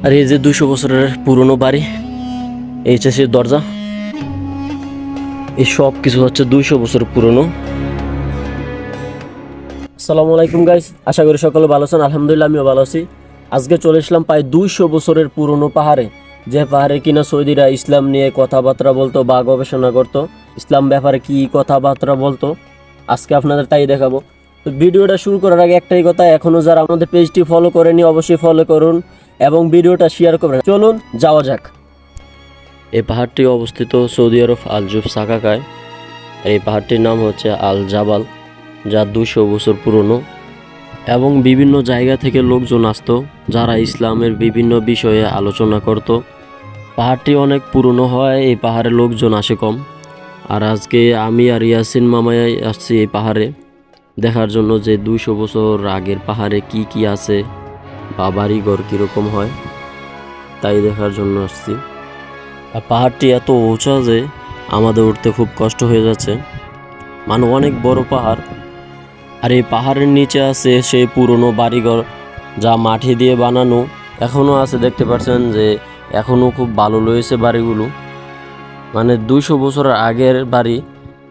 আর এই যে 200 বছরের পুরনো বাড়ি, এই যে সেই দরজা, এই সব কিছু হচ্ছে 200 বছর পুরনো। আসসালামু আলাইকুম গাইস, আশা করি সকলে ভালো আছেন। আলহামদুলিল্লাহ আমিও ভালো আছি। আজকে চলে এসলাম প্রায় 200 বছরের পুরনো পাহাড়ে, যে পাহাড়ে কিনা সৌদিরা ইসলাম নিয়ে কথাবার্তা বলতো বা গবেষণা করতো, ইসলাম ব্যাপারে কি কথাবার্তা বলতো, আজকে আপনাদের তাই দেখাবো। তো ভিডিওটা শুরু করার আগে একটাই কথা, এখনো যারা আমাদের পেজটি ফলো করেনি অবশ্যই ফলো করুন এবং ভিডিওটা শেয়ার করবেন। চলুন যাওয়া যাক। এই পাহাড়টি অবস্থিত সৌদি আরব আল জুফ সাকাকায়। আর এই পাহাড়টির নাম হচ্ছে আল জাবাল, যা 200 বছর পুরনো এবং বিভিন্ন জায়গা থেকে লোকজন আসতো যারা ইসলামের বিভিন্ন বিষয়ে আলোচনা করত। পাহাড়টি অনেক পুরনো হয় এই পাহাড়ে লোকজন আসে কম। আর আজকে আমি আর ইয়াসিন মামাই আসছি এই পাহাড়ে দেখার জন্য যে 200 বছর আগের পাহাড়ে কি কি আছে বা বাড়িঘর কীরকম হয় তাই দেখার জন্য আসছি। আর পাহাড়টি এত উঁচা যে আমাদের উঠতে খুব কষ্ট হয়ে যাচ্ছে, মানে অনেক বড় পাহাড়। আর এই পাহাড়ের নিচে আছে সেই পুরনো বাড়িঘর, যা মাটি দিয়ে বানানো, এখনও আছে। দেখতে পাচ্ছেন যে এখনও খুব ভালো রয়েছে বাড়িগুলো, মানে 200 বছরের আগের বাড়ি,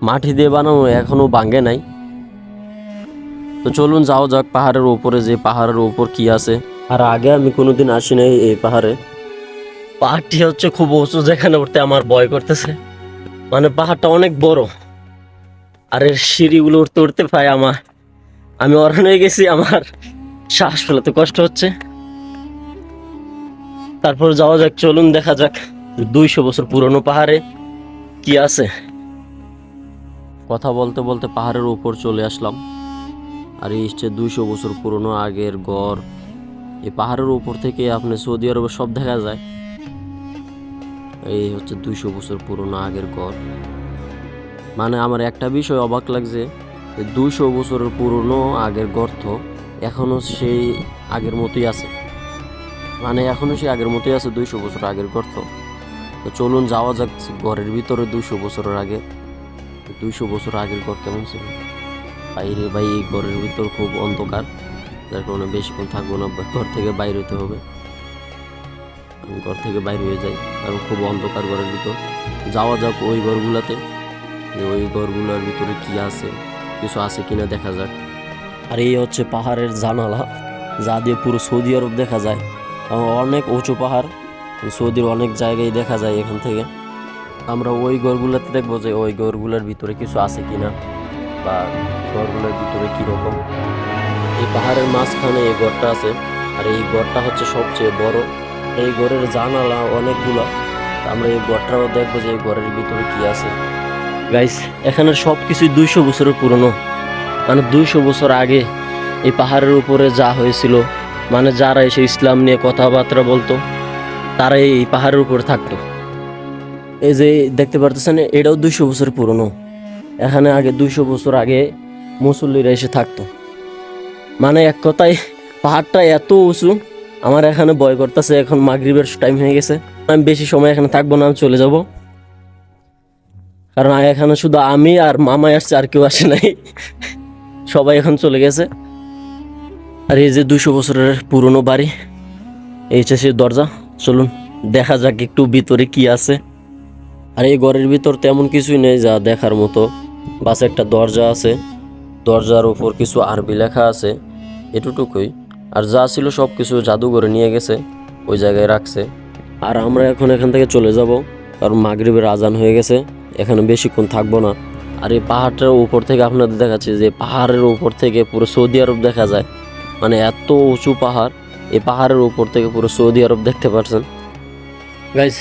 মাটি দিয়ে বানানো, এখনও ভাঙে নাই। তো চলুন যাও যাক পাহাড়ের উপরে, যে পাহাড়ের উপর কি আছে। আর আগে আমি কোনোদিন আসি নাই এই পাহাড়ে। পাহাড়টি হচ্ছে খুব উঁচু, যেখানে উঠতে আমার ভয় করতেছে, মানে পাহাড়টা অনেক বড়। আর এর সিঁড়িগুলো উঠতে উঠতে পাই আমি অরণ হয়ে গেছি, আমার শ্বাস ফেলাতে কষ্ট হচ্ছে। তারপর যাওয়া যাক, চলুন দেখা যাক 200 বছর পুরনো পাহাড়ে কি আছে। কথা বলতে বলতে পাহাড়ের উপর চলে আসলাম। আর এই হচ্ছে 200 বছর পুরনো আগের ঘর। এই পাহাড়ের উপর থেকে আপনি সৌদি আরবের সব দেখা যায়। এই হচ্ছে 200 বছর পুরনো আগের ঘর। মানে আমার একটা বিষয় অবাক লাগছে, 200 বছরের পুরনো আগের গর্ত এখনো সেই আগের মতোই আছে, মানে এখনো সেই আগের মতোই আছে 200 বছর আগের গর্ত। তো চলুন যাওয়া যাক ঘরের ভিতরে। 200 বছরের আগে, 200 বছর আগের ঘর কেমন ছিল। বাইরে ভাই এই ঘরের ভিতর খুব অন্ধকার, যার কারণে বেশিক্ষণ থাকবো না, ঘর থেকে বাইরে হতে হবে। আমি ঘর থেকে বাইরে হয়ে যাই, কারণ খুব অন্ধকার ঘরের ভিতর। যাওয়া যাক ওই ঘরগুলোতে, যে ওই ঘরগুলোর ভিতরে কি আছে, কিছু আছে কিনা দেখা যাক। আর এই হচ্ছে পাহাড়ের জানালা, যা দিয়ে পুরো সৌদি আরব দেখা যায়। অনেক উঁচু পাহাড়, সৌদির অনেক জায়গায় দেখা যায় এখান থেকে। আমরা ওই ঘরগুলোতে দেখবো যে ওই ঘরগুলোর ভিতরে কিছু আছে কিনা বা ঘরগুলোর ভিতরে কীরকম। এই পাহাড়ের মাঝখানে এই ঘরটা আছে, আর এই ঘরটা হচ্ছে সবচেয়ে বড়। এই ঘরের জানালা অনেকগুলো, আমরা এই ঘরটাও দেখবো যে এই ঘরের ভিতরে কি আছে। গাইস, এখানে সব কিছুই 200 বছরের পুরনো, মানে 200 বছর আগে এই পাহাড়ের উপরে যা হয়েছিল, মানে যারা এসে ইসলাম নিয়ে কথাবার্তা বলতো তারা এই পাহাড়ের উপরে থাকতো। এই যে দেখতে পারতেছেন, এটাও 200 বছর পুরনো। এখানে আগে 200 বছর আগে মুসল্লিরা এসে থাকতো। মানে এক কথায় পাহাড়টা এত উঁচু, আমার এখানে ভয় করতেছে। এখন মাগরিবের টাইম হয়ে গেছে, আমি বেশি সময় এখানে থাকবো না, আমি চলে যাব। কারণ এখানে শুধু আমি আর মামাই আসছে, আর কেউ আসে নাই, সবাই এখন চলে গেছে। আর এই যে 200 বছরের পুরনো বাড়ি, এই হচ্ছে সেই দরজা। চলুন দেখা যাক একটু ভিতরে কি আছে। আর এই ঘরের ভিতর তেমন কিছুই নেই যা দেখার মতো, বাস একটা দরজা আছে, দরজার উপর কিছু আরবি লেখা আছে, এটুকুই। আর যা ছিল সব কিছু জাদুঘরে নিয়ে গেছে, ওই জায়গায় রাখছে। আর আমরা এখন এখান থেকে চলে যাব, কারণ মাগরিবের আজান হয়ে গেছে, এখানে বেশিক্ষণ থাকবো না। আর এই পাহাড়টার উপর থেকে আপনাদের দেখাচ্ছি যে পাহাড়ের উপর থেকে পুরো সৌদি আরব দেখা যায়, মানে এত উঁচু পাহাড়। এই পাহাড়ের উপর থেকে পুরো সৌদি আরব দেখতে পাচ্ছেন। গাইস,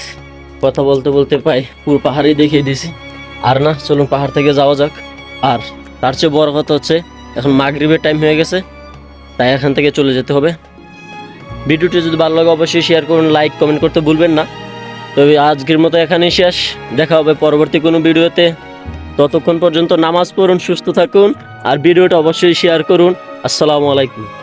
কথা বলতে বলতে পাই পুরো পাহাড়ই দেখিয়ে দিছি। আর না, চলুন পাহাড় থেকে যাওয়া যাক। আর তার চেয়ে বড় কথা হচ্ছে এখন মাগরিবের টাইম হয়ে গেছে, তাই এখান থেকে চলে যেতে হবে। ভিডিওটি যদি ভালো লাগে অবশ্যই শেয়ার করুন, লাইক কমেন্ট করতে ভুলবেন না। তবে আজকের মতো এখানেই শেষ, দেখা হবে পরবর্তী কোনো ভিডিওতে। ততক্ষণ পর্যন্ত নামাজ পড়ুন, সুস্থ থাকুন, আর ভিডিওটা অবশ্যই শেয়ার করুন। আসসালামু আলাইকুম।